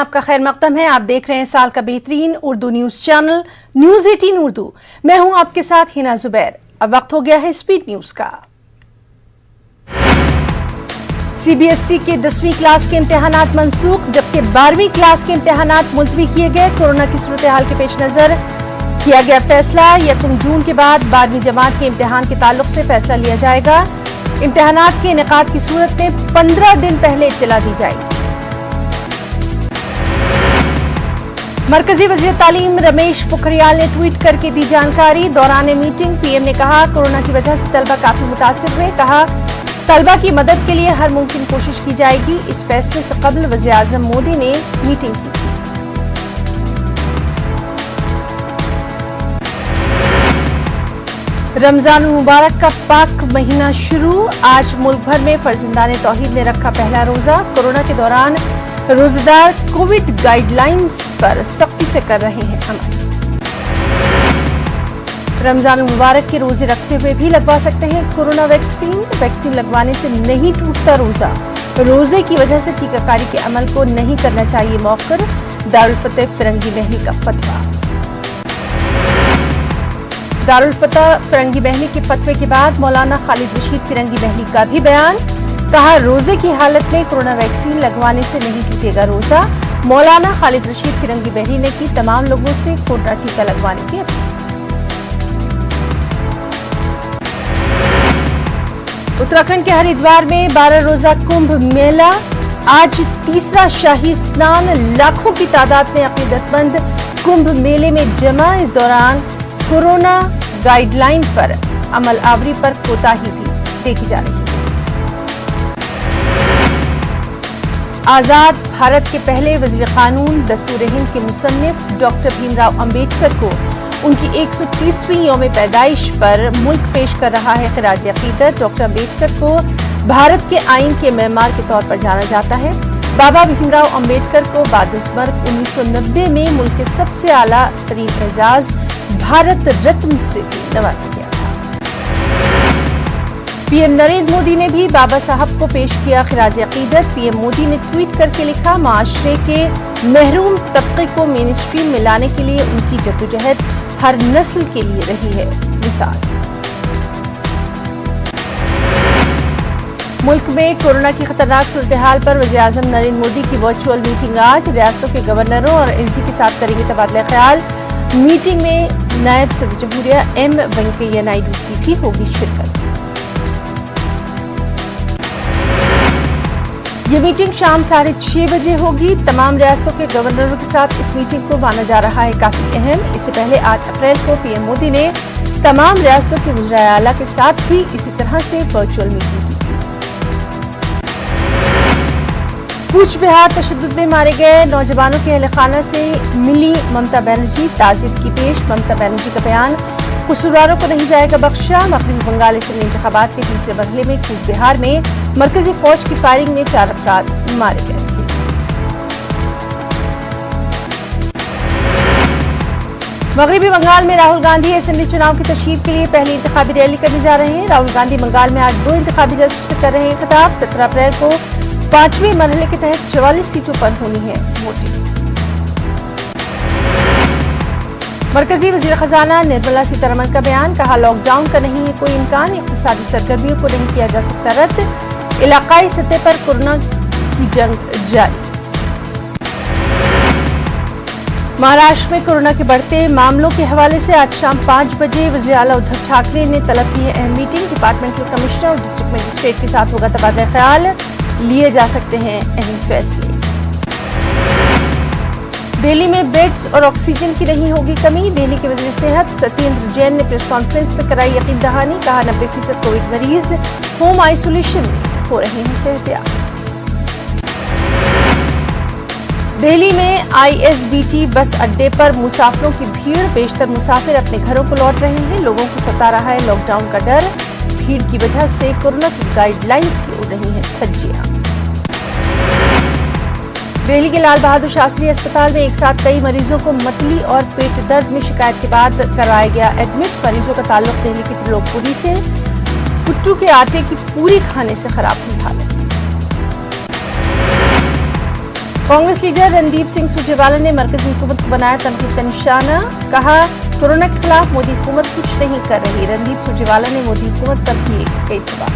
आपका खैर मकदम है। आप देख रहे हैं साल का बेहतरीन Urdu news channel news 18 Urdu. मैं हूं आपके साथ हिना जुबैर। अब वक्त हो गया है स्पीड न्यूज का। सीबीएसई के 10वीं क्लास के इम्तिहानात मनसूख, जबकि 12वीं क्लास के इम्तिहानात मुलतवी किए गए। कोरोना की सूरत हाल के पेश नजर किया गया फैसला। 1 जून के बाद 12वीं जमात के इम्तिहान के ताल्लुक से फैसला लिया जाएगा। इम्तिहानात के इनेकाद की सूरत में 15 दिन पहले इत्तला दी जाएगी। मरकजी वज़ीर तालीम रमेश पोखरियाल ने ट्वीट करके दी जानकारी। दौरान मीटिंग पीएम ने कहा, कोरोना की वजह से तलबा काफी मुतासिर हुए। कहा, तलबा की मदद के लिए हर मुमकिन कोशिश की जाएगी। इस फैसले से कबल वज़ीर आज़म मोदी ने मीटिंग की। रमजान मुबारक का पाक महीना शुरू। आज मुल्क भर में फर्जंदान तौहीद ने रखा पहला रोजा। कोरोना के दौरान रोजेदार कोविड गाइडलाइंस पर सख्ती से कर रहे हैं अमल। रमजान मुबारक के रोजे रखते हुए भी लगवा सकते हैं कोरोना वैक्सीन। वैक्सीन लगवाने से नहीं टूटता रोजा। रोजे की वजह से टीकाकारी के अमल को नहीं करना चाहिए मौखर। दारुल फतेह फिरंगी महली का फतवा। दारुल फतेह फिरंगी महली के फतवे के बाद मौलाना खालिद रशीद फिरंगी महली का भी बयान। कहा, रोजे की हालत में कोरोना वैक्सीन लगवाने से नहीं टूटेगा रोजा। मौलाना खालिद रशीद फिरंगी महली ने की तमाम लोगों से कोरोना टीका लगवाने की अपील। उत्तराखंड के हरिद्वार में 12 रोजा कुंभ मेला। आज तीसरा शाही स्नान। लाखों की तादाद में अकीदतमंद कुंभ मेले में जमा। इस दौरान कोरोना गाइडलाइन पर अमल आवरी पर कोताही भी देखी जा रही है। आजाद भारत के पहले वज़ीर कानून दस्तूर हिंद के मुसन्निफ डॉक्टर भीमराव अंबेडकर को उनकी 130वीं यौम पैदाइश पर मुल्क पेश कर रहा है खिराज अकीदत। डॉक्टर अंबेडकर को भारत के आइन के मेमार के तौर पर जाना जाता है। बाबा भीमराव अंबेडकर को बादस्मर्ग 1990 में मुल्क के सबसे आला तरीन एजाज भारत रत्न से नवाजा गया था। पीएम नरेंद्र मोदी ने भी बाबा साहब को पेश किया खिराज अकीदत। पीएम मोदी ने ट्वीट करके लिखा, माशरे के महरूम तबके को मेन स्ट्रीम में लाने के लिए उनकी जद्दोजहद हर नस्ल के लिए रही है मिसाल। मुल्क में कोरोना की खतरनाक सूरत हाल पर वज़ीर आज़म नरेंद्र मोदी की वर्चुअल मीटिंग आज। रियासतों के गवर्नरों और एलजी के साथ करेंगे तबादला ख्याल। मीटिंग में नायब सदर जमहूरिया एम वेंकैया नायडू की भी होगी शिरकत। ये मीटिंग शाम 6:30 बजे होगी। तमाम रियासतों के गवर्नरों के साथ इस मीटिंग को माना जा रहा है काफी अहम। इससे पहले 8 अप्रैल को पीएम मोदी ने तमाम रियासतों के वज़ीर आला के साथ भी इसी तरह से वर्चुअल मीटिंग की। कूच बिहार तशद्दुद में मारे गए नौजवानों के अहले खाना से मिली ममता बनर्जी। ताज़ियत की पेश। ममता बनर्जी का बयान, कसूरवारों को नहीं जाएगा बख्शा। मगरबी बंगाल असेंबली इंतखाबात के तीसरे मरहले में कूच बिहार में मरकजी फौज की फायरिंग में 4 अफराद मारे गए थे। मगरबी बंगाल में राहुल गांधी असेंबली चुनाव की तशहीद के लिए पहली इंतखाबी रैली करने जा रहे हैं। राहुल गांधी बंगाल में आज 2 इंतखाबी जलसों से कर रहे हैं खिताब। 17 अप्रैल को 5वें मरहले के तहत 44 सीटों पर होनी है वोटिंग। मरकजी वज़ीर खजाना निर्मला सीतारमण का बयान। कहा, लॉकडाउन का नहीं है कोई इम्कान। इक़्तिसादी सरगर्मियों को नहीं किया जा सकता रद्द। इलाकाई सतह पर कोरोना की जंग जारी। महाराष्ट्र में कोरोना के बढ़ते मामलों के हवाले से आज शाम 5 बजे वज़ीर आला उद्धव ठाकरे ने तलब की है अहम मीटिंग। डिपार्टमेंटल कमिश्नर और डिस्ट्रिक्ट मजिस्ट्रेट के साथ होगा तबादला ख्याल। लिए जा सकते हैं अहम फैसले। दिल्ली में बेड्स और ऑक्सीजन की नहीं होगी कमी। दिल्ली के वज़ीर सेहत सत्येंद्र जैन ने प्रेस कॉन्फ्रेंस में कराई यकीन दहानी। कहा, 90% कोविड मरीज होम आइसोलेशन में हो रहे हैं सेहतियाब। दिल्ली में आईएसबीटी बस अड्डे पर मुसाफिरों की भीड़। बेशतर मुसाफिर अपने घरों को लौट रहे हैं। लोगों को सता रहा है लॉकडाउन का डर। भीड़ की वजह से कोरोना की गाइडलाइंस की उड़ रही हैं धज्जियां। दिल्ली के लाल बहादुर शास्त्री अस्पताल में एक साथ कई मरीजों को मतली और पेट दर्द में शिकायत के बाद कराया गया एडमिट। मरीजों का ताल्लुक दिल्ली की त्रिलोकपुरी से। कुट्टू के आटे की पूरी खाने से खराब हुई हालत। कांग्रेस लीडर रणदीप सिंह सुरजेवाला ने मरकजी हुकूमत को बनाया तनकीद का निशाना, कहा कोरोना के खिलाफ मोदी हुकूमत कुछ नहीं कर रही। रणदीप सुरजेवाला ने मोदी हुकूमत पर किए कई सवाल।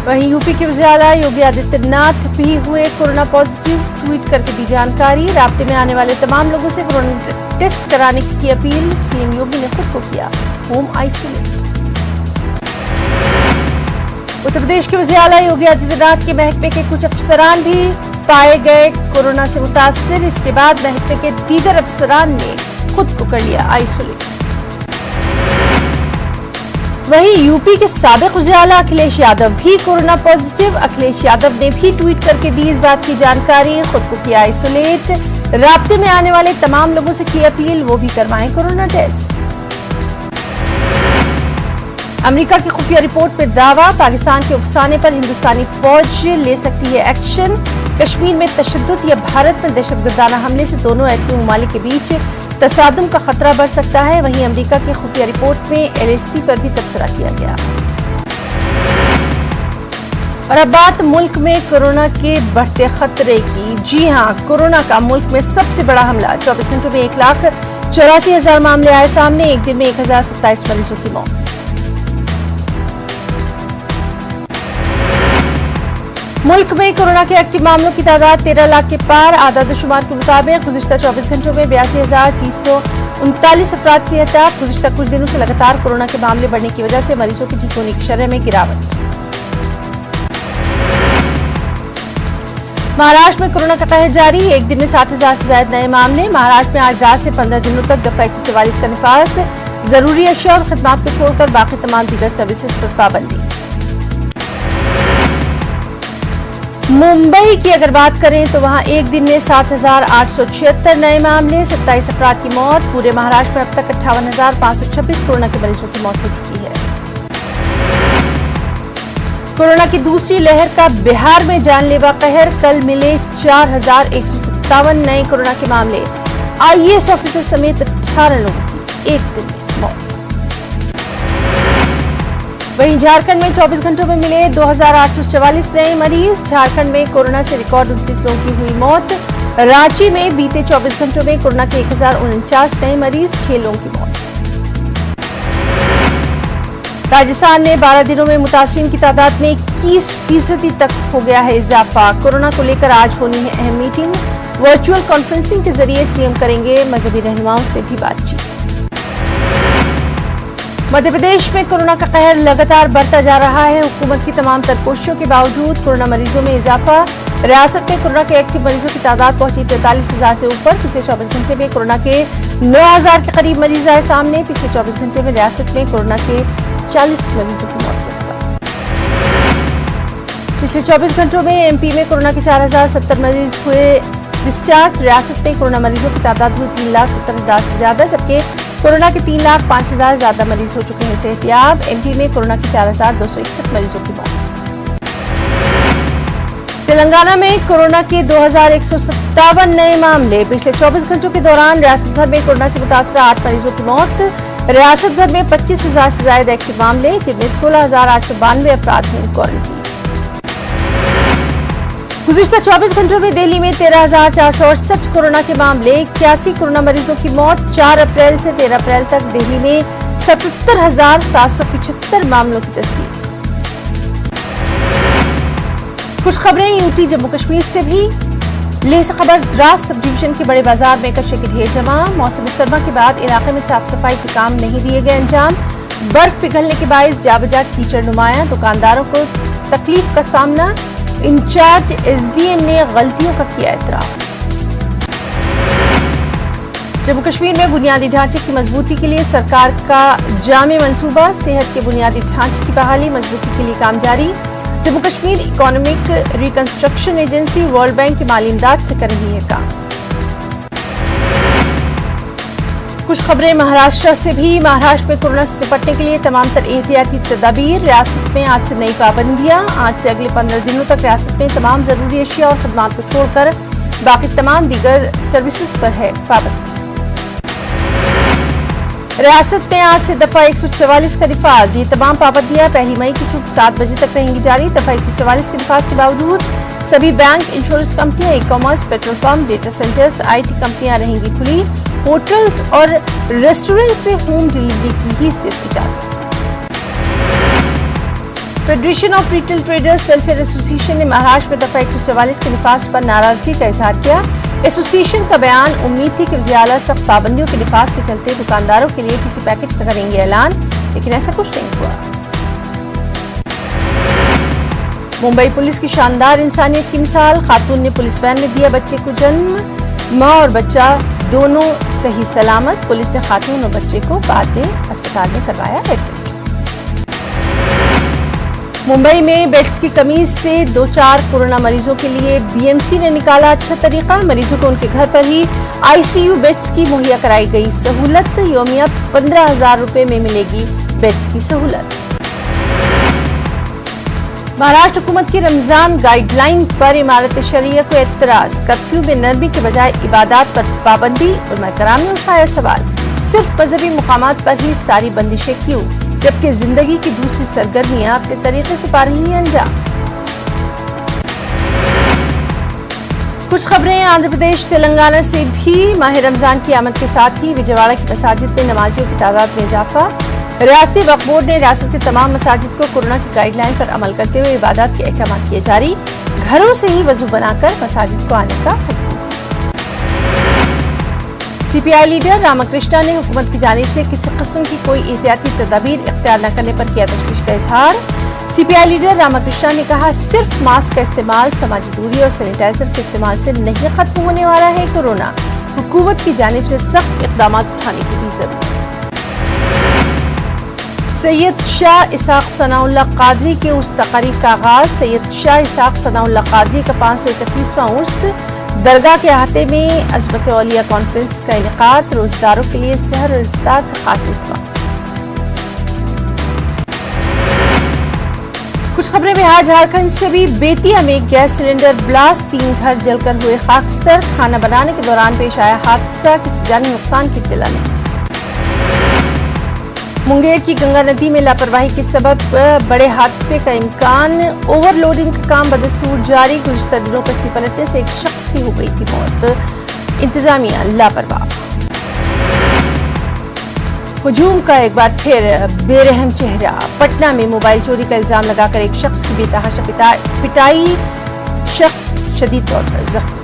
वहीं यूपी के वज़ीर आला योगी आदित्यनाथ भी हुए कोरोना पॉजिटिव, ट्वीट करके दी जानकारी। राब्ते में आने वाले तमाम लोगों से कोरोना टेस्ट कराने की अपील, सीएम योगी ने खुद को किया होम आइसोलेट। उत्तर प्रदेश के वज़ीर आला योगी आदित्यनाथ के महकमे के कुछ अफसरान भी पाए गए कोरोना से मुतासिर। इसके बाद महकमे के दीगर अफसरान ने खुद को कर लिया आइसोलेट। वहीं यूपी के साबिक वज़ीर आला अखिलेश यादव भी कोरोना पॉजिटिव। अखिलेश यादव ने भी ट्वीट करके दी इस बात की जानकारी, खुद को किया आइसोलेट। राब्ते में आने वाले तमाम लोगों से की अपील, वो भी करवाएं कोरोना टेस्ट। अमेरिका की खुफिया रिपोर्ट में दावा, पाकिस्तान के उकसाने पर हिंदुस्तानी फौज ले सकती है एक्शन। कश्मीर में तशद्दुद या भारत में दहशतगर्दाना हमले से दोनों एटमी ममालिक के बीच तसादुम का खतरा बढ़ सकता है। वहीं अमेरिका की खुफिया रिपोर्ट में एलएसी पर भी तबसरा किया गया। और अब बात मुल्क में कोरोना के बढ़ते खतरे की। जी हां, कोरोना का मुल्क में सबसे बड़ा हमला। 24 घंटों में 1,84,000 मामले आए सामने। एक दिन में 1,027 मरीजों की मौत। मुल्क में कोरोना के एक्टिव मामलों की तादाद 13 लाख के पार। आदाद-ओ-शुमार के मुताबिक गुज़िश्ता 24 घंटों में 82,339 अफराद सेहतयाब। गुज़िश्ता कुछ दिनों से लगातार कोरोना के मामले बढ़ने की वजह से मरीजों की ठीक होने की शरह में गिरावट। महाराष्ट्र में कोरोना का कहर जारी। एक दिन में 60,000 से ज्यादा नए मामले। महाराष्ट्र में आज रात से 15 दिनों तक दफा 144 का निफाज। जरूरी अशिया और खदमात को छोड़कर बाकी तमाम दीगर सर्विसेज पर पाबंदी। मुंबई की अगर बात करें तो वहां एक दिन में 7,876 नए मामले, 27 अफराद की मौत। पूरे महाराष्ट्र में अब तक 58,526 कोरोना के मरीजों की मौत हो चुकी है। कोरोना की दूसरी लहर का बिहार में जानलेवा कहर। कल मिले 4,157 नए कोरोना के मामले। आईएएस ऑफिसर समेत 18 लोगों की एक दिन में मौत। वहीं झारखंड में 24 घंटों में मिले 2,844 नए मरीज। झारखंड में कोरोना से रिकॉर्ड 29 लोगों की हुई मौत। रांची में बीते 24 घंटों में कोरोना के 1,049 नए मरीज, 6 लोगों की मौत। राजस्थान में 12 दिनों में मुतासिरीन की तादाद में 21% तक हो गया है इजाफा। कोरोना को लेकर आज होनी है अहम मीटिंग। वर्चुअल कॉन्फ्रेंसिंग के जरिए सीएम करेंगे मजहबी रहनुमाओं से भी बातचीत। मध्य प्रदेश में कोरोना का कहर लगातार बढ़ता जा रहा है। हुकूमत की तमाम तरकोशिशों के बावजूद कोरोना मरीजों में इजाफा। रियासत में कोरोना के एक्टिव मरीजों की तादाद पहुंची 43,000 से ऊपर। पिछले 24 घंटे में कोरोना के 9,000 के करीब मरीज आए सामने। पिछले 24 घंटे में रियासत में कोरोना के 40 मरीजों की मौत हुई। पिछले 24 घंटों में एमपी में कोरोना के 4,070 मरीज हुए डिस्चार्ज। रियासत में कोरोना मरीजों की तादाद हुई 3,70,000 से ज्यादा, जबकि कोरोना के 3,05,000 ज्यादा मरीज हो चुके हैं सेहतयाब। एमपी में कोरोना के 4,261 मरीजों की मौत। तेलंगाना में कोरोना के 2,157 नए मामले। पिछले 24 घंटों के दौरान रियासत भर में कोरोना से मुतासरा 8 मरीजों की मौत। रियासत भर में 25,000 से ज्यादा एक्टिव मामले, जिनमें 16,892 अफराद हैं क्वारंटीन। गुज़िश्ता 24 घंटों में दिल्ली में 13,468 कोरोना के मामले, 81 कोरोना मरीजों की मौत। 4 अप्रैल से 13 अप्रैल तक दिल्ली में 77,775 मामलों की तस्दीक। कुछ खबरें यूटी जम्मू कश्मीर से भी। लेह से खबर, द्रास सब डिवीजन के बड़े बाजार में कचरे के ढेर जमा। मौसम सरमा के बाद इलाके में साफ सफाई के काम नहीं दिए गए अंजाम। बर्फ पिघलने के बायस जाबजा कीचड़ नुमाया। दुकानदारों को तकलीफ का सामना। इंचार्ज एसडीएम ने गलतियों का किया एतराफ। जम्मू कश्मीर में बुनियादी ढांचे की मजबूती के लिए सरकार का जामे मंसूबा। सेहत के बुनियादी ढांचे की बहाली मजबूती के लिए काम जारी। Jammu Kashmir economic reconstruction agency world bank की माली इमदाद से कर रही है काम। कुछ खबरें महाराष्ट्र से भी। महाराष्ट्र में कोरोना से निपटने के लिए तमाम तर एहतियाती तदाबीर। रियासत में आज से नई पाबंदियां। आज से अगले 15 दिनों तक रियासत में तमाम जरूरी अशिया और खदमात को छोड़कर बाकी तमाम दीगर सर्विसेज पर है पाबंदी। रियासत में आज से दफा 144 का निफाज। ये तमाम पाबंदियां 1 मई की सुबह 7 बजे तक रहेंगी जारी। दफा 144 के निफाज के बावजूद सभी बैंक, इंश्योरेंस कंपनियां, e commerce, petrol pump, data centres, IT कंपनियां रहेंगी खुली। होटल्स और रेस्टोरेंट से होम डिलीवरी की ही सिर्फ इजाजत। Federation of retail traders welfare association ने महाराष्ट्र में दफा 144 के निफाज पर नाराजगी का इजहार किया। एसोसिएशन का बयान, उम्मीद थी कि वज़ीर आला सख्त पाबंदियों के निफाज के चलते दुकानदारों के लिए किसी पैकेज का करेंगे ऐलान, लेकिन ऐसा कुछ नहीं हुआ। मुंबई पुलिस की शानदार इंसानियत की मिसाल, खातून ने पुलिस वैन में दिया बच्चे को जन्म। माँ और बच्चा दोनों सही सलामत। पुलिस ने खातून और बच्चे को बाद में अस्पताल में करवाया एडमिट। मुंबई में बेड्स की कमी से 2-4 कोरोना मरीजों के लिए BMC ने निकाला अच्छा तरीका। मरीजों को उनके घर पर ही ICU बेड्स की मुहैया कराई गई सहूलत। योमिया 15,000 रुपए में मिलेगी बेड्स की सहूलत। महाराष्ट्र हुकूमत की रमजान गाइडलाइन पर इमारत शरिया को एतराज। कर्फ्यू में नरमी के बजाय इबादत पर पाबंदी। उलमा कराम ने उठाया सवाल, सिर्फ मजहबी मुकामात पर ही सारी बंदिशें क्यों, जबकि जिंदगी की दूसरी सरगर्मियां अपने तरीके से पा रही हैं अंजाम। कुछ खबरें आंध्र प्रदेश, तेलंगाना से भी। माह रमजान की आमद के साथ ही विजयवाड़ा की मसाजिद में नमाजियों की तादाद में इजाफा। रियासती वक्फ बोर्ड ने रियासत के तमाम मसाजिद को कोरोना की गाइडलाइन पर अमल करते हुए इबादत के अहकाम किए जारी। घरों से ही वजू बनाकर मसाजिद को आने का हुक्म। CPI लीडर रामकृष्णा ने हुकूमत की जानिब से किसी किस्म की कोई एहतियाती तदाबीर इख्तियार न करने पर किया तशवीश का इजहार। CPI लीडर रामकृष्णा ने कहा, सिर्फ मास्क का इस्तेमाल, समाजी दूरी और सैनिटाइजर के इस्तेमाल से नहीं खत्म होने वाला है कोरोना। हुकूमत की जानिब से सख्त इक़दाम उठाने की भी जरूरत। सैयद शाह इसाक सनाउल्लाह कादरी के उर्स तकारीब का आगाज। सैयद शाह इसाक सनाउल्लाह कादरी का 531वां उर्स दरगाह के अहाते में अज़मत औलिया कॉन्फ्रेंस का इनेकाद। रोजगारों के लिए सहर और इफ्तार का खास इत्मीनान। कुछ खबरें बिहार झारखंड से भी। बेतिया में गैस सिलेंडर ब्लास्ट, 3 घर जलकर हुए खाकस्तर। खाना बनाने के दौरान पेश आया हादसा, किसी जानी नुकसान की इत्तला नहीं। मुंगेर की गंगा नदी में लापरवाही के सबब बड़े हादसे का इम्कान। ओवरलोडिंग का काम बदस्तूर जारी। गुज़िश्ता दिनों कश्ती पलटने से एक शख्स की हो गई थी मौत। इंतजामिया लापरवाह। हुजूम का एक बार फिर बेरहम चेहरा। पटना में मोबाइल चोरी का इल्जाम लगाकर एक शख्स की बेतहाशा पिटाई, शख्स शदीद तौर पर जख्मी।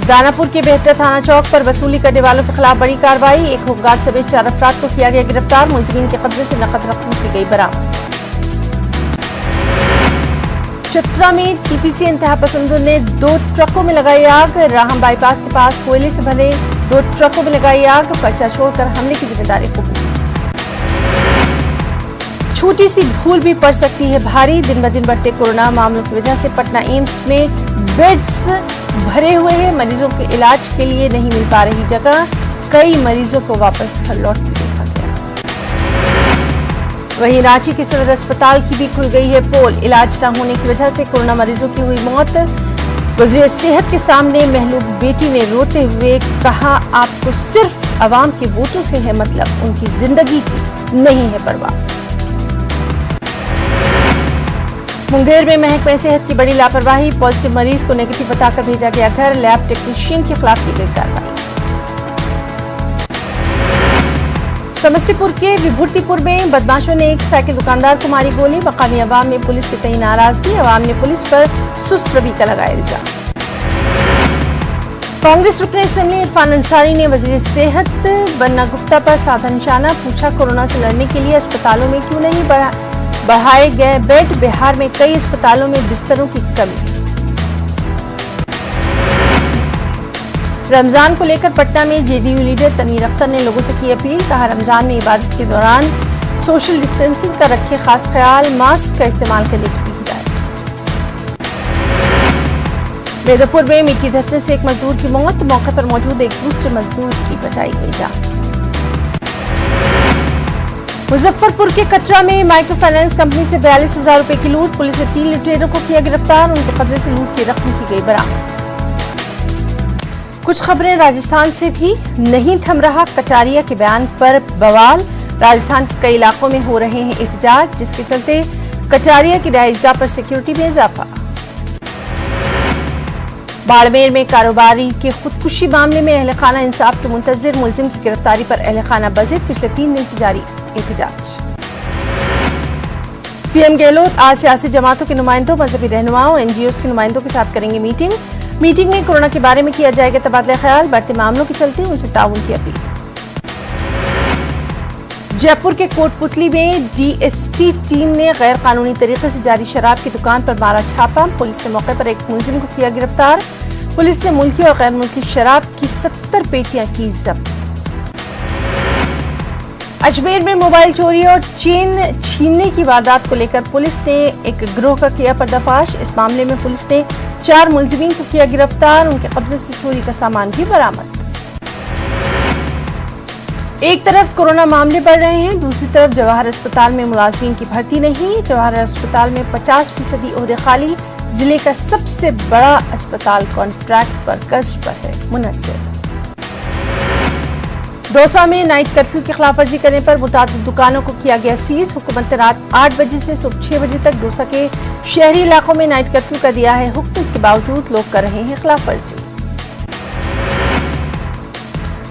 दानापुर के बेहतर थाना चौक पर वसूली करने वालों के खिलाफ बड़ी कार्रवाई। एक होमगार्ड समेत 4 अफराद को किया गया गिरफ्तार। मुलजिमीन के कब्जे से नकद रकम की गई बरामद। चतरा में TPC इंतहा पसंदों ने 2 ट्रकों में लगाई आग। राहम बाईपास के पास कोयले से भरे 2 ट्रकों में लगाई आग। पर्चा छोड़कर हमले की जिम्मेदारी कबूल। छोटी सी भूल भी पड़ सकती है भारी। दिन ब दिन बढ़ते कोरोना मामलों की वजह से पटना एम्स में बेड्स भरे हुए हैं। मरीजों के इलाज के लिए नहीं मिल पा रही जगह। कई मरीजों को वापस घर लौटते देखा गया। वहीं रांची के सदर अस्पताल की भी खुल गई है पोल। इलाज न होने की वजह से कोरोना मरीजों की हुई मौत। वज़ीर सेहत के सामने महलूक बेटी ने रोते हुए कहा, आपको सिर्फ अवाम के वोटों से है मतलब, उनकी जिंदगी की नहीं है परवाह। मुंगेर में महकमे सेहत की बड़ी लापरवाही। पॉजिटिव मरीज को नेगेटिव बताकर भेजा गया घर। लैब टेक्नीशियन के खिलाफ की गई कार्रवाई। समस्तीपुर के विभूतिपुर में बदमाशों ने एक साइकिल दुकानदार को मारी गोली। मकामी अवाम में पुलिस के तय नाराजगी। अवाम ने पुलिस पर सुस्त रवि का लगाया इल्जाम। कांग्रेस रुकने असेंबली इरफान अंसारी ने वजीर सेहत बन्ना गुप्ता पर साधा निशाना। पूछा, कोरोना से लड़ने के लिए अस्पतालों में क्यों नहीं बढ़ाए गए बेड। बिहार में कई अस्पतालों में बिस्तरों की कमी। रमजान को लेकर पटना में JDU लीडर तनवीर अख्तर ने लोगों से की अपील। कहा, रमजान में इबादत के दौरान सोशल डिस्टेंसिंग का रखें खास ख्याल। मास्क का इस्तेमाल करने की भी हिदायत। बेदपुर में मिट्टी धंसने से एक मजदूर की मौत। मौके पर मौजूद एक दूसरे मजदूर की बचाई गई जान। मुजफ्फरपुर के कटरा में माइक्रो फाइनेंस कंपनी से 42,000 रुपए की लूट। पुलिस ने 3 लुटेरों को किया गिरफ्तार। उनके कब्जे से लूट की रकम की गई बरामद। कुछ खबरें राजस्थान से भी। नहीं थम रहा कटारिया के बयान पर बवाल। राजस्थान के कई इलाकों में हो रहे हैं एहतजाज, जिसके चलते कटारिया की रिहाइशगाह पर सिक्योरिटी में इजाफा। बाड़मेर में कारोबारी के खुदकुशी मामले में अहले खाना इंसाफ के मुंतजिर मुलजिम की गिरफ्तारी पर अहले खाना बज़िद। पिछले 3 दिन से जारी एहतजाज। सीएम गहलोत आज सियासी जमातों के नुमाइंदों, मजहबी रहनुमाओं, एनजीओ के नुमाइंदों के साथ करेंगे मीटिंग में कोरोना के बारे में किया जाएगा तबादला ख्याल। बढ़ते मामलों के चलते उनसे ताउन की अपील। जयपुर के कोटपुतली में डीएसटी टीम ने गैर कानूनी तरीके से जारी शराब की दुकान पर मारा छापा। पुलिस ने मौके पर एक मुलजिम को किया गिरफ्तार। पुलिस ने मुल्की और गैर मुल्की शराब की 70 पेटियां की जब्त। अजमेर में मोबाइल चोरी और चेन छीनने की वारदात को लेकर पुलिस ने एक गिरोह का किया पर्दाफाश। इस मामले में पुलिस ने 4 मुलजिमीन को किया गिरफ्तार। उनके कब्जे से चोरी का सामान भी बरामद। एक तरफ कोरोना मामले बढ़ रहे हैं, दूसरी तरफ जवाहर अस्पताल में मुलाजमीन की भर्ती नहीं। जवाहर अस्पताल में 50% ओहदे खाली। जिले का सबसे बड़ा अस्पताल कॉन्ट्रैक्ट वर्कर्स पर है मुनस्सिर। दौसा में नाइट कर्फ्यू की खिलाफवर्जी करने पर मुताबिक दुकानों को किया गया सीज। हुकूमत ने रात 8 बजे से सुबह 6 बजे तक दौसा के शहरी इलाकों में नाइट कर्फ्यू का दिया है हुक्म। इसके बावजूद लोग कर रहे हैं खिलाफवर्जी।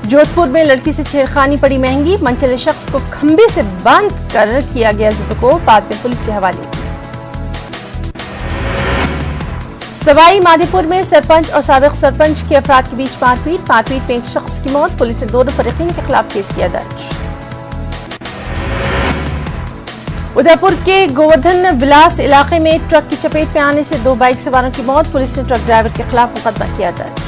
जोधपुर में लड़की से छेड़खानी पड़ी महंगी। मनचले शख्स को खंबे से बांध कर किया गया जुल्म, बाद में पुलिस के हवाले। सवाई माधोपुर में सरपंच और साबिक सरपंच के अफराद के बीच मारपीट में एक शख्स की मौत। पुलिस ने दोनों फरीकीन के खिलाफ केस किया दर्ज। उदयपुर के गोवर्धन विलास इलाके में ट्रक की चपेट में आने से 2 बाइक सवारों की मौत। पुलिस ने ट्रक ड्राइवर के खिलाफ मुकदमा किया दर्ज।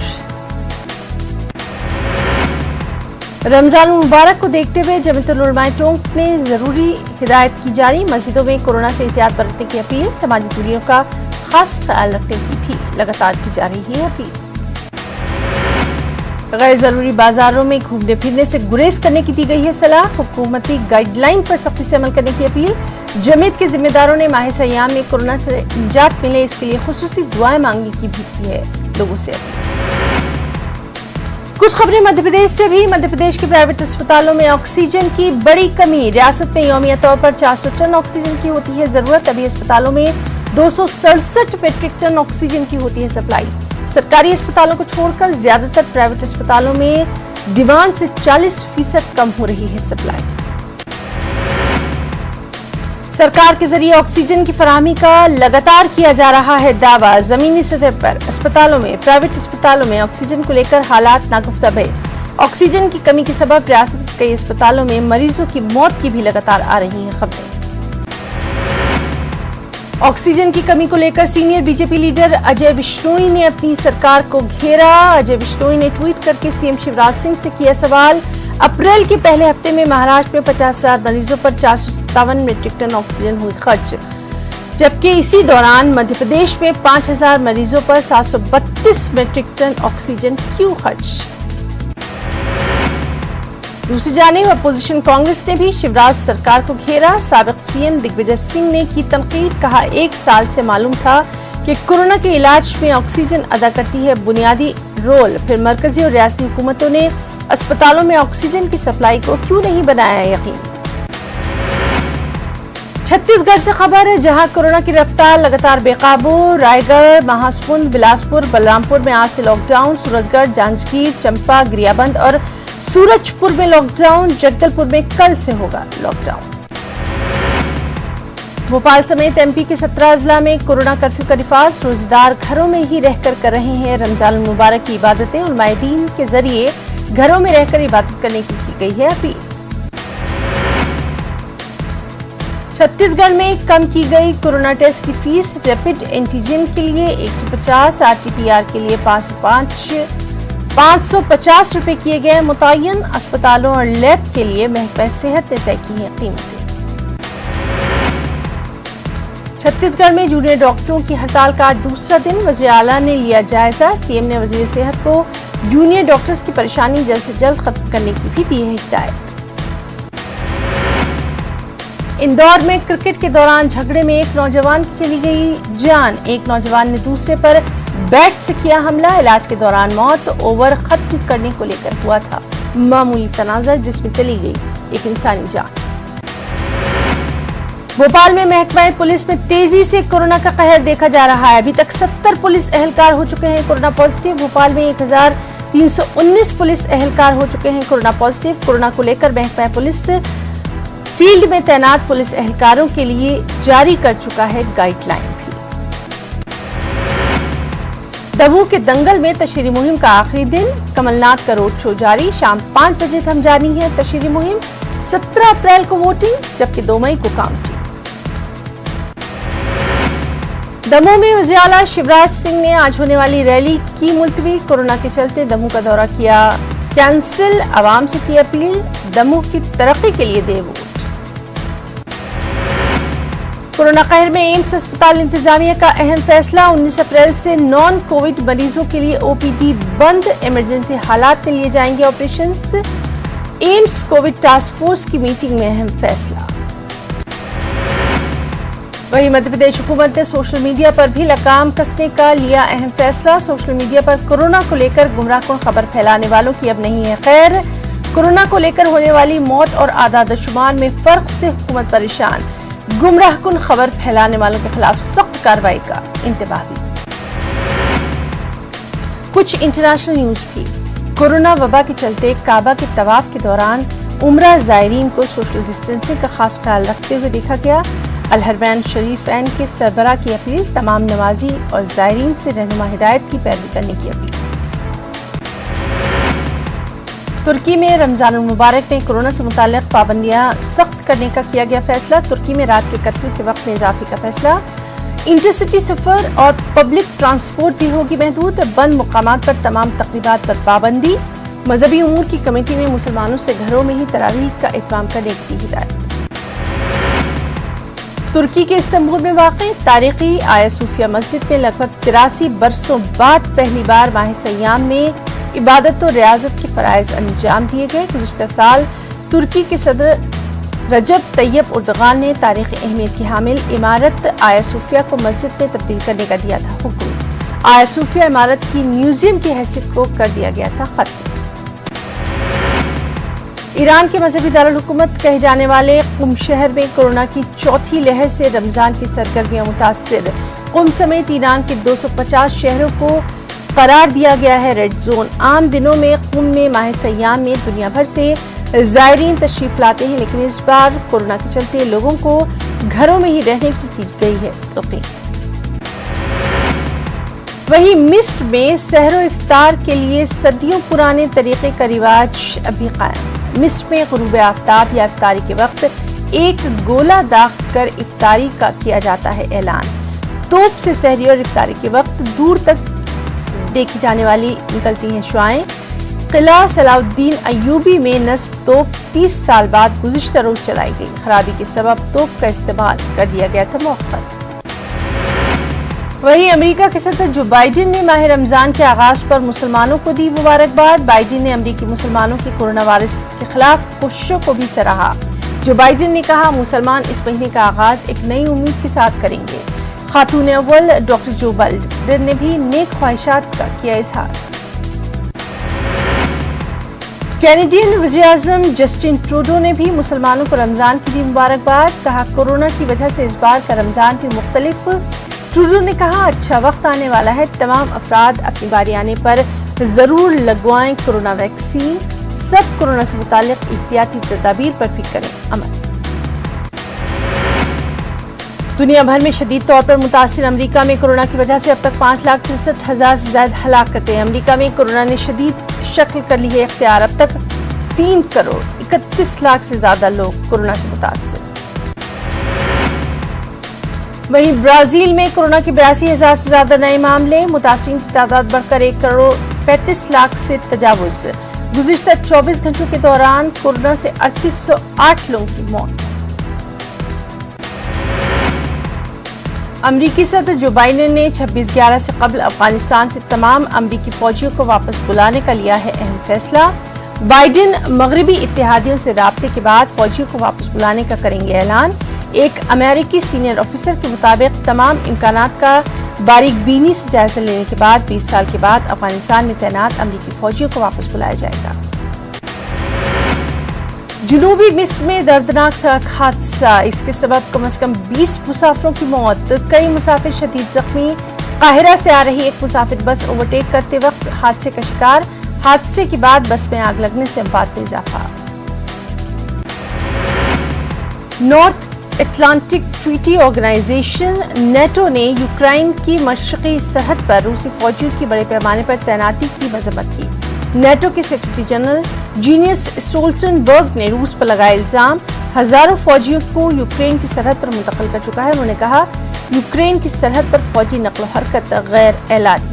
रमजान मुबारक को देखते हुए जमीयतुल उलमा टोंक ने जरूरी हिदायत की जारी। मस्जिदों में कोरोना से एहतियात बरतने की अपील। समाजी दूरियों का खास ख्याल रखने की भी लगातार की जा रही है अपील। गैर जरूरी बाजारों में घूमने फिरने से गुरेज करने की दी गई है सलाह। हुकूमती गाइडलाइन पर सख्ती से अमल करने की अपील। जमीयत के जिम्मेदारों ने माह सयाम में कोरोना से निजात मिले, इसके लिए खुसूसी दुआएं मांगने की भी की है लोगों से अपील। कुछ खबरें मध्य प्रदेश से भी। मध्य प्रदेश के प्राइवेट अस्पतालों में ऑक्सीजन की बड़ी कमी। रियासत में यौमिया तौर पर 400 टन ऑक्सीजन की होती है जरूरत। अभी अस्पतालों में 267 मेट्रिक टन ऑक्सीजन की होती है सप्लाई। सरकारी अस्पतालों को छोड़कर ज्यादातर प्राइवेट अस्पतालों में डिमांड से 40% कम हो रही है सप्लाई। सरकार के जरिए ऑक्सीजन की फराहमी का लगातार किया जा रहा है दावा। जमीनी सतह पर अस्पतालों में, प्राइवेट अस्पतालों में ऑक्सीजन को लेकर हालात नागुफ्ता है। ऑक्सीजन की कमी के सबब रियासत के कई अस्पतालों में मरीजों की मौत की भी लगातार आ रही हैं खबरें। ऑक्सीजन की कमी को लेकर senior BJP leader Ajay Bishnoi ने अपनी सरकार को घेरा। अजय बिश्नोई ने ट्वीट करके सीएम शिवराज सिंह से किया सवाल। अप्रैल के पहले हफ्ते में महाराष्ट्र में 50,000 मरीजों पर 457 मेट्रिक टन ऑक्सीजन हुई खर्च, जबकि इसी दौरान मध्य प्रदेश में 5,000 मरीजों पर 732 मेट्रिक टन ऑक्सीजन क्यों खर्च। दूसरी जानिब अपोजिशन कांग्रेस ने भी शिवराज सरकार को घेरा। साबिक सीएम दिग्विजय सिंह ने की तनकीद, कहा 1 साल से मालूम था कि कोरोना के इलाज में ऑक्सीजन अदा करती है बुनियादी रोल, फिर मरकजी और रियासती हुकूमतों ने अस्पतालों में ऑक्सीजन की सप्लाई को क्यों नहीं बनाया यकीनी। छत्तीसगढ़ से खबर है, जहां कोरोना की रफ्तार लगातार बेकाबू। रायगढ़, महासमुंद, बिलासपुर, बलरामपुर में आज से लॉकडाउन। सूरजगढ़, जांजगीर, चंपा, गरियाबंद और सूरजपुर में लॉकडाउन। जगदलपुर में कल से होगा लॉकडाउन। भोपाल समेत एमपी के 17 जिला में कोरोना कर्फ्यू का नफाज। रोजेदार घरों में ही रहकर कर रहे हैं रमजान मुबारक की इबादतें। उलमाए दीन के जरिए घरों में रहकर इबादत करने की गई है अपील। छत्तीसगढ़ में कम की गई कोरोना टेस्ट की फीस। रैपिड एंटीजन के लिए 150, आरटीपीआर के लिए 550 रुपए किए गए मुतय्यन। अस्पतालों और लैब के लिए महकमा सेहत ने तय की हैं कीमतें। छत्तीसगढ़ में जूनियर डॉक्टरों की हड़ताल का दूसरा दिन। वज़ीर आला ने लिया जायजा। सीएम ने वज़ीर सेहत को जूनियर डॉक्टर्स की परेशानी जल्द से जल्द खत्म करने की भी दी है हिदायत। इंदौर में क्रिकेट के दौरान झगड़े में एक नौजवान की चली गई जान। एक नौजवान ने दूसरे पर बैट से किया हमला, इलाज के दौरान मौत। ओवर खत्म करने को लेकर हुआ था मामूली तनाज़ा जिसमें चली गई एक इंसानी जान। भोपाल में महकमा पुलिस में तेजी से कोरोना का कहर देखा जा रहा है। अभी तक 70 पुलिस एहलकार हो चुके हैं कोरोना पॉजिटिव। भोपाल में 1319 पुलिस एहलकार हो चुके हैं कोरोना पॉजिटिव। कोरोना को लेकर महकमा पुलिस फील्ड में तैनात पुलिस एहलकारों के लिए जारी कर चुका है गाइडलाइन भी। दमोह के दंगल में तशहीरी मुहिम का आखिरी दिन, कमलनाथ का रोड शो जारी। शाम 5 बजे थम जानी है तशहीरी मुहिम। 17 अप्रैल को वोटिंग, जबकि 2 मई को काउंटिंग। दमोह में वज़ीर आला शिवराज सिंह ने आज होने वाली रैली की मुलतवी। कोरोना के चलते दमोह का दौरा किया कैंसिल, आवाम से की अपील दमोह की तरक्की के लिए दे वोट। कोरोना कहर में एम्स अस्पताल इंतजामिया का अहम फैसला। 19 अप्रैल से नॉन कोविड मरीजों के लिए ओपीडी बंद, इमरजेंसी हालात में लिए जाएंगे operations. AIIMS Covid task force की मीटिंग में अहम फैसला। वहीं मध्य प्रदेश हुकूमत ने सोशल मीडिया पर भी लगाम कसने का लिया अहम फैसला। सोशल मीडिया पर कोरोना को लेकर गुमराहकुन खबर फैलाने वालों की अब नहीं है खैर। कोरोना को लेकर होने वाली मौत और आदाद-ओ-शुमार में फर्क से हुकूमत परेशान। गुमराहकुन खबर फैलाने वालों के खिलाफ सख्त कार्रवाई का इंतबाह भी। कुछ इंटरनेशनल न्यूज भी। कोरोना वबा के चलते काबा के तवाफ के दौरान उम्रा ज़ायरीन को सोशल डिस्टेंसिंग का खास ख्याल रखते हुए देखा गया। अल-हरमैन शरीफैन के सरबराह की अपील, तमाम नमाजी और ज़ायरीन से रहनुमा हिदायत की पैरवी करने की अपील। तुर्की में रमजान मुबारक में कोरोना से मुताल्लिक पाबंदियां सख्त करने का किया गया फैसला। तुर्की में रात के कर्फ्यू के वक्त में इजाफे का फैसला। इंटरसिटी सफर और पब्लिक ट्रांसपोर्ट भी होगी महदूद। बंद मुकामात पर तमाम तकरीबात पर पाबंदी। मजहबी उमूर की कमेटी ने मुसलमानों से घरों में ही तरावीह का एहतमाम करने की हिदायत। तुर्की के इस्तांबुल में वाक़ई तारीखी आया सूफिया मस्जिद में लगभग 83 बरसों बाद पहली बार माह सयाम में इबादत और रियाजत के फराइज अंजाम दिए गए। गुज़िश्ता साल तुर्की के सदर रजब तैयब उर्दगान ने तारीखी अहमियत की हामिल इमारत आया सूफिया को मस्जिद में तब्दील करने का दिया था हुक्म। आया सूफिया इमारत की म्यूजियम की हैसियत को कर दिया गया था खत्म। ईरान के मजहबी दारुल हुकूमत कहे जाने वाले कुम शहर में कोरोना की चौथी लहर से रमजान की सरगर्मियां मुतासिर। कुम समेत ईरान के 250 शहरों को करार दिया गया है रेड जोन। आम दिनों में कुम में माह सयाम में दुनिया भर से ज़ायरीन तशरीफ लाते हैं, लेकिन इस बार कोरोना के चलते लोगों को घरों में ही रहने की गई है अपील। वहीं मिस्र में सहरो इफ्तार के लिए सदियों पुराने तरीके का रिवाज अभी कायम। मिस्र में गुरूब आफ्ताब या इफ्तारी के वक्त एक गोला दाग कर इफ्तारी का किया जाता है ऐलान। तोप से सहरी और इफ्तारी के वक्त दूर तक देखी जाने वाली निकलती हैं शुआएं। किला सलाउद्दीन अय्यूबी में नस्ब तोप 30 साल बाद गुज़िश्ता रोज चलाई गई। खराबी के सबब तोप का इस्तेमाल कर दिया गया था मौखर। वहीं अमेरिका के सदर जो बाइडेन ने माह रमजान के आगाज पर मुसलमानों को दी मुबारकबाद। बाइडेन ने अमेरिकी मुसलमानों की कोरोना वायरस के खिलाफ कोशिशों को भी सराहा। जो बाइडेन ने कहा मुसलमान इस महीने का आगाज एक नई उम्मीद के साथ करेंगे। खातून अव्वल डॉक्टर जो बाइडेन ने भी नेक ख्वाहिशात का किया इजहार। कैनेडियन वज़ीर-ए-आज़म जस्टिन ट्रूडो ने भी मुसलमानों को रमजान की दी मुबारकबाद। कहा कोरोना की वजह से इस बार का रमजान भी मुख्तलिफ। ट्रूडो ने कहा अच्छा वक्त आने वाला है, तमाम अफराद अपनी बारी आने पर जरूर लगवाएं कोरोना वैक्सीन। सब कोरोना से मुताल्लिक एहतियाती तदाबीर पर भी करें अमल। दुनिया भर में शदीद तौर पर मुतासिर अमेरिका में कोरोना की वजह से अब तक 5,63,000 से ज्यादा हलाकतें। अमेरिका में कोरोना ने शदीद शक्ल कर ली है इख्तियार। अब तक 3 करोड़ 31 लाख से ज्यादा लोग कोरोना से मुतासिर। वहीं ब्राजील में कोरोना के 82,000 से ज्यादा नए मामले। मुतासिरीन की तादाद बढ़कर 1 करोड़ 35 लाख से तजावुज। गुज़िश्ता 24 घंटों के दौरान कोरोना से 3808 लोगों की मौत। अमरीकी सदर जो बाइडेन ने 26/11 से कबल अफगानिस्तान से तमाम अमरीकी फौजियों को वापस बुलाने का लिया है अहम फैसला। बाइडेन मगरबी इत्तेहादियों से राब्ते के बाद फौजियों को वापस बुलाने का करेंगे ऐलान। एक अमेरिकी सीनियर ऑफिसर के मुताबिक तमाम इम्कानात का बारीक बीनी से जायजा लेने के बाद 20 साल के बाद अफगानिस्तान में तैनात अमेरिकी फौजियों को वापस बुलाया जाएगा। जनूबी मिस्र में दर्दनाक सड़क हादसा, इसके सबब कम से कम 20 मुसाफिरों की मौत, कई मुसाफिर शदीद जख्मी। काहिरा से आ रही एक मुसाफिर बस ओवरटेक करते वक्त हादसे का शिकार, हादसे के बाद बस में आग लगने से अमवात में इजाफा। North Atlantic Treaty Organization NATO ने यूक्रेन की मशरकी सरहद पर रूसी फौजियों की बड़े पैमाने पर तैनाती की मजम्मत की। नेटो के सेक्रेटरी जनरल जीनियस स्टोल्टनबर्ग ने रूस पर लगाया इल्जाम, हजारों फौजियों को यूक्रेन की सरहद पर मुंतकिल कर चुका है। उन्होंने कहा, यूक्रेन की सरहद पर फौजी नकलो हरकत गैर एलानी।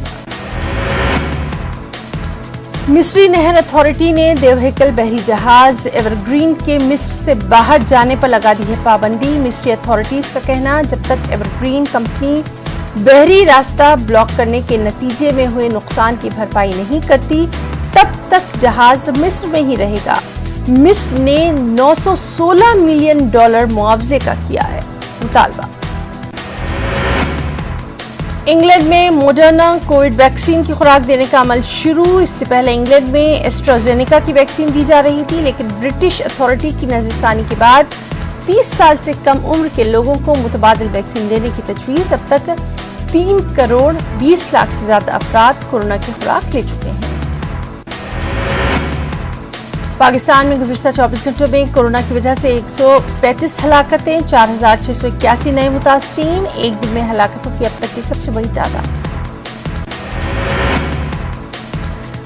मिस्री नहर अथॉरिटी ने देवहेकल बहरी जहाज एवरग्रीन के मिस्र से बाहर जाने पर लगा दी है पाबंदी। मिस्री अथॉरिटीज का कहना, जब तक एवरग्रीन कंपनी बहरी रास्ता ब्लॉक करने के नतीजे में हुए नुकसान की भरपाई नहीं करती, तब तक जहाज मिस्र में ही रहेगा। मिस्र ने $916 मिलियन मुआवजे का किया है मुतालबा। इंग्लैंड में मॉडर्ना कोविड वैक्सीन की खुराक देने का अमल शुरू। इससे पहले इंग्लैंड में एस्ट्राजेनेका की वैक्सीन दी जा रही थी, लेकिन ब्रिटिश अथॉरिटी की नजरसानी के बाद 30 साल से कम उम्र के लोगों को मुतबादिल वैक्सीन देने की तजवीज़। अब तक 3 करोड़ 20 लाख से ज्यादा अफराद कोरोना की खुराक ले चुके हैं। पाकिस्तान में गुज़िश्ता 24 घंटों में कोरोना की वजह से 135 हलाकतें, 4681 नए मुतासरीन, एक दिन में हलाकतों की अब तक की सबसे बड़ी तादाद।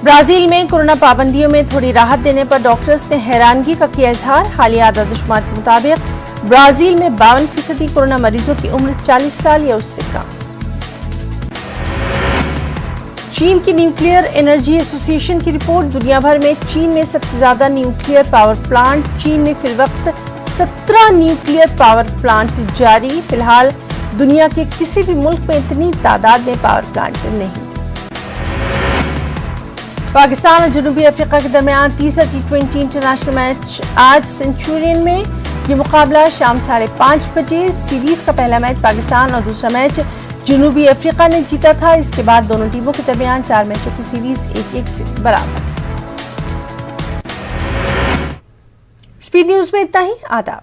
ब्राजील में कोरोना पाबंदियों में थोड़ी राहत देने पर डॉक्टर्स ने हैरानगी का किया इजहार। हालिया आदादशुमार के मुताबिक ब्राजील में 52% कोरोना मरीजों की उम्र 40 साल या उससे कम। चीन की न्यूक्लियर एनर्जी एसोसिएशन की रिपोर्ट, दुनिया भर में चीन में सबसे ज्यादा न्यूक्लियर पावर प्लांट। चीन में फिलवक्त 17 न्यूक्लियर पावर प्लांट जारी। फिलहाल दुनिया के किसी भी मुल्क में इतनी तादाद में पावर प्लांट नहीं। पाकिस्तान और जनूबी अफ्रीका के दरमियान तीसरा T20 इंटरनेशनल मैच आज सेंचुरियन में। ये मुकाबला शाम 5:30 बजे। सीरीज का पहला मैच पाकिस्तान और दूसरा मैच जनूबी अफ्रीका ने जीता था। इसके बाद दोनों टीमों के दरमियान 4 मैचों की सीरीज 1-1 से बराबर। स्पीड न्यूज में इतना ही। आदाब।